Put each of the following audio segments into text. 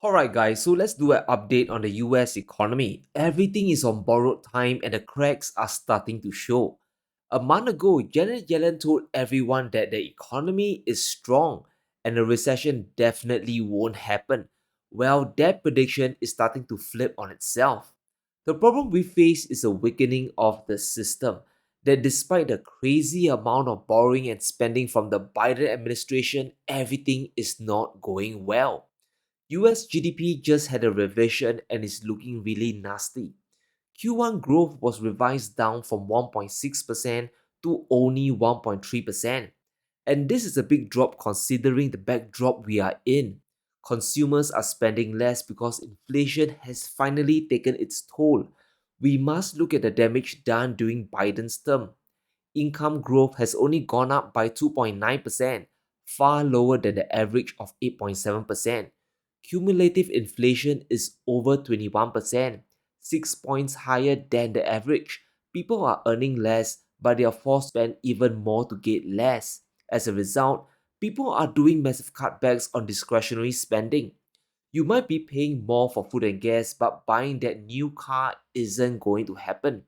Alright guys, so let's do an update on the US economy. Everything is on borrowed time and the cracks are starting to show. A month ago, Janet Yellen told everyone that the economy is strong and a recession definitely won't happen. Well, that prediction is starting to flip on itself. The problem we face is a weakening of the system. That despite the crazy amount of borrowing and spending from the Biden administration, everything is not going well. US GDP just had a revision and is looking really nasty. Q1 growth was revised down from 1.6% to only 1.3%. And this is a big drop considering the backdrop we are in. Consumers are spending less because inflation has finally taken its toll. We must look at the damage done during Biden's term. Income growth has only gone up by 2.9%, far lower than the average of 8.7%. Cumulative inflation is over 21%, 6 points higher than the average. People are earning less, but they are forced to spend even more to get less. As a result, people are doing massive cutbacks on discretionary spending. You might be paying more for food and gas, but buying that new car isn't going to happen.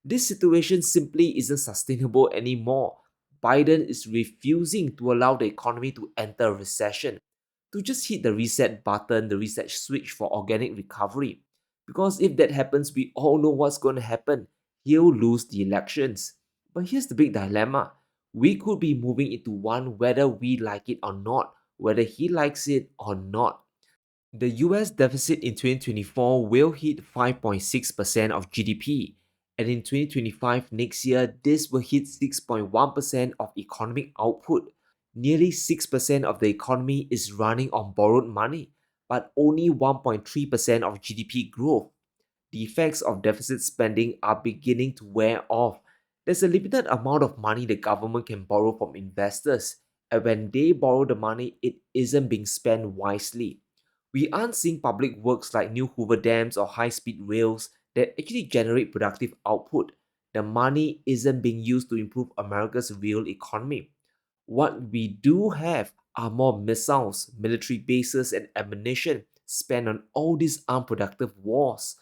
This situation simply isn't sustainable anymore. Biden is refusing to allow the economy to enter a recession, to just hit the reset button, the reset switch for organic recovery. Because if that happens, we all know what's going to happen. He'll lose the elections. But here's the big dilemma. We could be moving into one whether we like it or not, whether he likes it or not. The US deficit in 2024 will hit 5.6% of GDP, and in 2025 next year, this will hit 6.1% of economic output. Nearly 6% of the economy is running on borrowed money, but only 1.3% of GDP growth. The effects of deficit spending are beginning to wear off. There's a limited amount of money the government can borrow from investors, and when they borrow the money, it isn't being spent wisely. We aren't seeing public works like new Hoover dams or high speed rails that actually generate productive output. The money isn't being used to improve America's real economy. What we do have are more missiles, military bases, and ammunition spent on all these unproductive wars.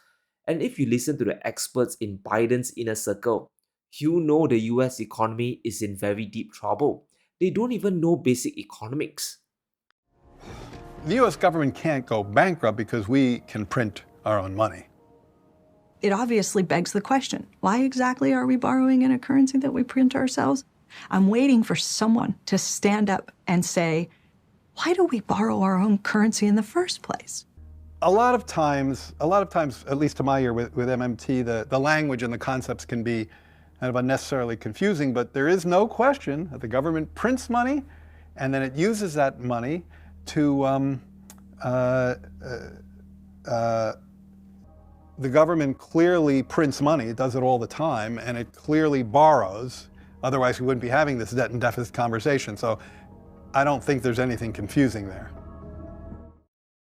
And if you listen to the experts in Biden's inner circle, you know the US economy is in very deep trouble. They don't even know basic economics. The U.S. government can't go bankrupt because we can print our own money. It obviously begs the question, why exactly are we borrowing in a currency that we print ourselves? I'm waiting for someone to stand up and say, why do we borrow our own currency in the first place? A lot of times, at least to my ear with MMT, the language and the concepts can be kind of unnecessarily confusing, but there is no question that the government prints money and then it uses that money to the government clearly prints money. It does it all the time, and it clearly borrows. Otherwise, we wouldn't be having this debt and deficit conversation. So I don't think there's anything confusing there.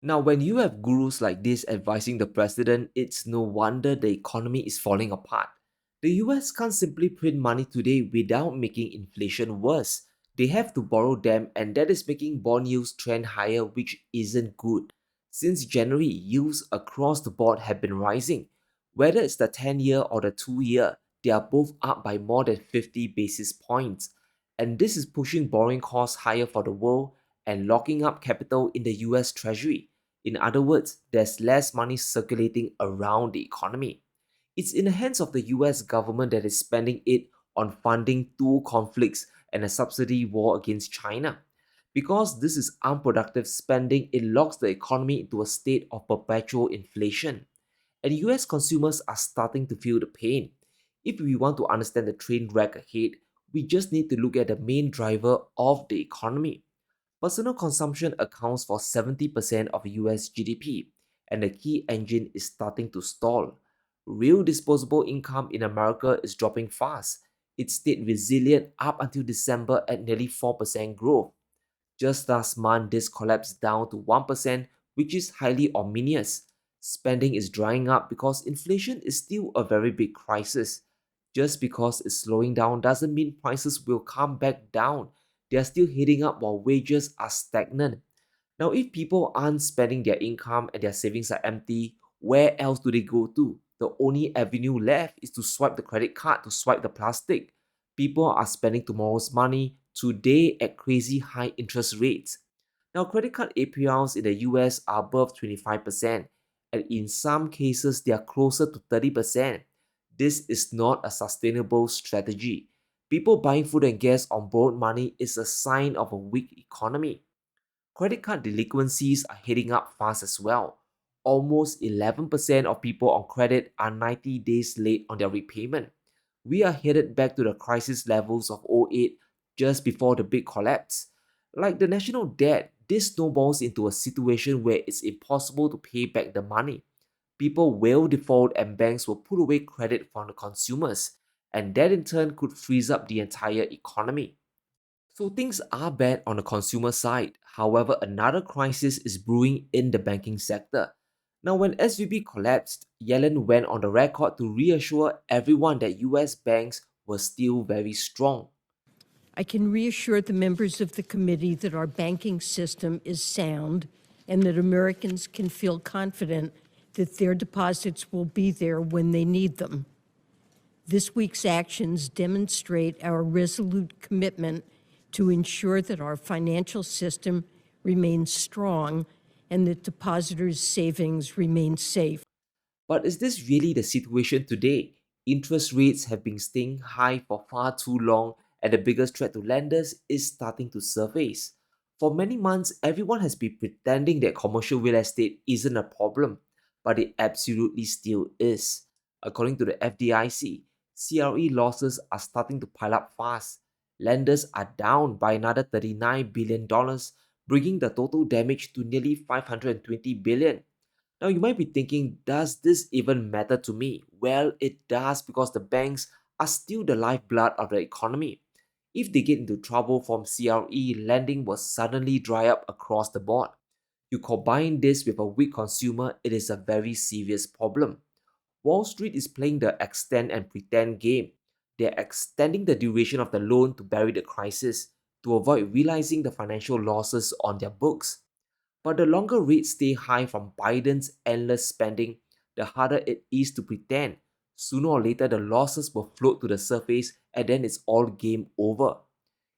Now, when you have gurus like this advising the president, it's no wonder the economy is falling apart. The US can't simply print money today without making inflation worse. They have to borrow them, and that is making bond yields trend higher, which isn't good. Since January, yields across the board have been rising. Whether it's the 10-year or the 2-year, they are both up by more than 50 basis points. And this is pushing borrowing costs higher for the world and locking up capital in the US Treasury. In other words, there's less money circulating around the economy. It's in the hands of the US government that is spending it on funding two conflicts and a subsidy war against China. Because this is unproductive spending, it locks the economy into a state of perpetual inflation. And US consumers are starting to feel the pain. If we want to understand the train wreck ahead, we just need to look at the main driver of the economy. Personal consumption accounts for 70% of US GDP, and the key engine is starting to stall. Real disposable income in America is dropping fast. It stayed resilient up until December at nearly 4% growth. Just last month, this collapsed down to 1%, which is highly ominous. Spending is drying up because inflation is still a very big crisis. Just because it's slowing down doesn't mean prices will come back down. They are still heading up while wages are stagnant. Now, if people aren't spending their income and their savings are empty, where else do they go to? The only avenue left is to swipe the credit card, to swipe the plastic. People are spending tomorrow's money today at crazy high interest rates. Now, credit card APRs in the US are above 25%, and in some cases, they are closer to 30%. This is not a sustainable strategy. People buying food and gas on borrowed money is a sign of a weak economy. Credit card delinquencies are heading up fast as well. Almost 11% of people on credit are 90 days late on their repayment. We are headed back to the crisis levels of '08 just before the big collapse. Like the national debt, this snowballs into a situation where it's impossible to pay back the money. People will default and banks will pull away credit from the consumers, and that in turn could freeze up the entire economy. So things are bad on the consumer side. However, another crisis is brewing in the banking sector. Now, when SVB collapsed, Yellen went on the record to reassure everyone that US banks were still very strong. I can reassure the members of the committee that our banking system is sound and that Americans can feel confident that their deposits will be there when they need them. This week's actions demonstrate our resolute commitment to ensure that our financial system remains strong and that depositors' savings remain safe. But is this really the situation today? Interest rates have been staying high for far too long, and the biggest threat to lenders is starting to surface. For many months, everyone has been pretending that commercial real estate isn't a problem, but it absolutely still is. According to the FDIC, CRE losses are starting to pile up fast. Lenders are down by another $39 billion, bringing the total damage to nearly $520 billion. Now, you might be thinking, does this even matter to me? Well, it does because the banks are still the lifeblood of the economy. If they get into trouble from CRE, lending will suddenly dry up across the board. You combine this with a weak consumer, it is a very serious problem. Wall Street is playing the extend and pretend game. They're extending the duration of the loan to bury the crisis, to avoid realizing the financial losses on their books. But the longer rates stay high from Biden's endless spending, the harder it is to pretend. Sooner or later, the losses will float to the surface and then it's all game over.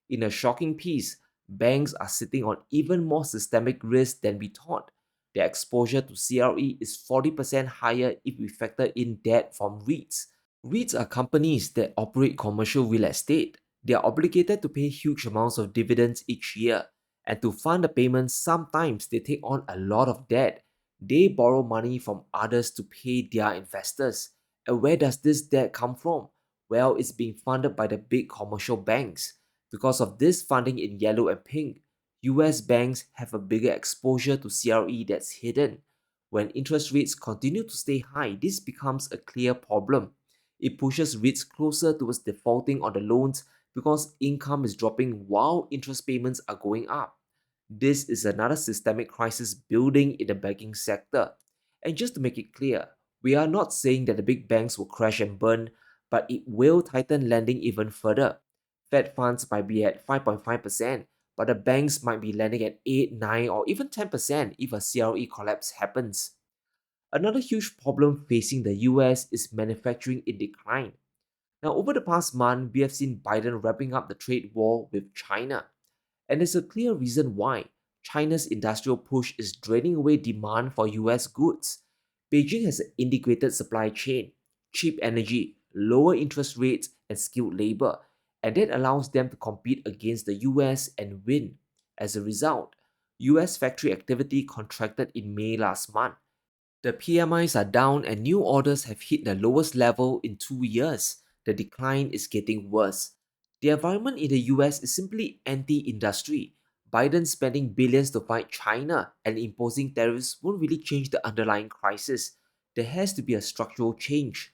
In a shocking piece, banks are sitting on even more systemic risk than we thought. Their exposure to CRE is 40% higher if we factor in debt from REITs. REITs are companies that operate commercial real estate. They are obligated to pay huge amounts of dividends each year. And to fund the payments, sometimes they take on a lot of debt. They borrow money from others to pay their investors. And where does this debt come from? Well, it's being funded by the big commercial banks. Because of this funding in yellow and pink, US banks have a bigger exposure to CRE that's hidden. When interest rates continue to stay high, this becomes a clear problem. It pushes REITs closer towards defaulting on the loans because income is dropping while interest payments are going up. This is another systemic crisis building in the banking sector. And just to make it clear, we are not saying that the big banks will crash and burn, but it will tighten lending even further. Fed funds might be at 5.5%, but the banks might be lending at 8, 9, or even 10% if a CRE collapse happens. Another huge problem facing the US is manufacturing in decline. Now, over the past month, we have seen Biden wrapping up the trade war with China. And there's a clear reason why. China's industrial push is draining away demand for US goods. Beijing has an integrated supply chain, cheap energy, lower interest rates, and skilled labor, and that allows them to compete against the US and win. As a result, US factory activity contracted in May last month. The PMIs are down and new orders have hit the lowest level in 2 years. The decline is getting worse. The environment in the US is simply anti industry. Biden spending billions to fight China and imposing tariffs won't really change the underlying crisis. There has to be a structural change.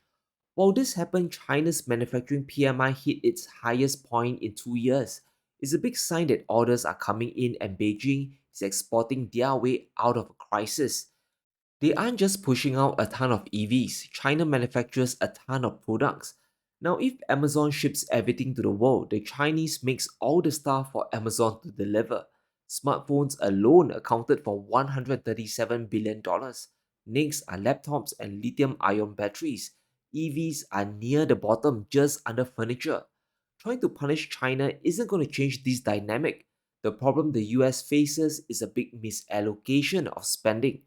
While this happened, China's manufacturing PMI hit its highest point in 2 years. It's a big sign that orders are coming in and Beijing is exporting their way out of a crisis. They aren't just pushing out a ton of EVs, China manufactures a ton of products. Now, if Amazon ships everything to the world, the Chinese makes all the stuff for Amazon to deliver. Smartphones alone accounted for $137 billion. Next are laptops and lithium ion batteries. EVs are near the bottom, just under furniture. Trying to punish China isn't going to change this dynamic. The problem the US faces is a big misallocation of spending.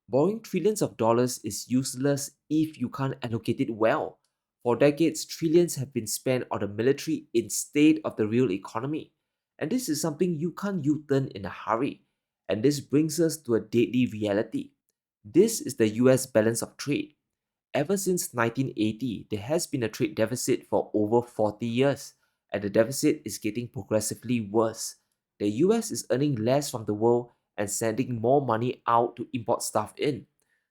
Borrowing trillions of dollars is useless if you can't allocate it well. For decades, trillions have been spent on the military instead of the real economy. And this is something you can't U-turn in a hurry. And this brings us to a deadly reality. This is the US balance of trade. Ever since 1980, there has been a trade deficit for over 40 years, and the deficit is getting progressively worse. The US is earning less from the world and sending more money out to import stuff in.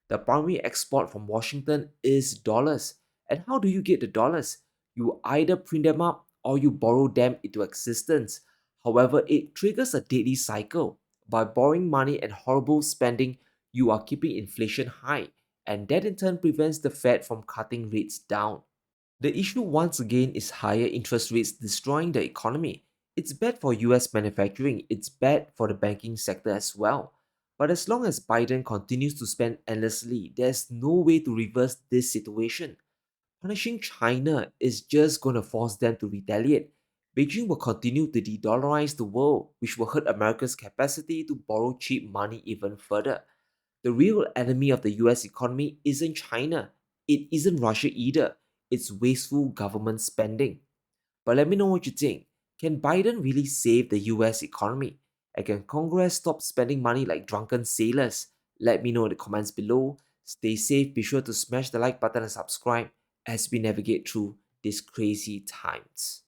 The primary export from Washington is dollars. And how do you get the dollars? You either print them up or you borrow them into existence. However, it triggers a deadly cycle. By borrowing money and horrible spending, you are keeping inflation high, and that in turn prevents the Fed from cutting rates down. The issue once again is higher interest rates destroying the economy. It's bad for US manufacturing, it's bad for the banking sector as well. But as long as Biden continues to spend endlessly, there's no way to reverse this situation. Punishing China is just going to force them to retaliate. Beijing will continue to de-dollarize the world, which will hurt America's capacity to borrow cheap money even further. The real enemy of the US economy isn't China. It isn't Russia either. It's wasteful government spending. But let me know what you think. Can Biden really save the US economy? And can Congress stop spending money like drunken sailors? Let me know in the comments below. Stay safe, be sure to smash the like button and subscribe as we navigate through these crazy times.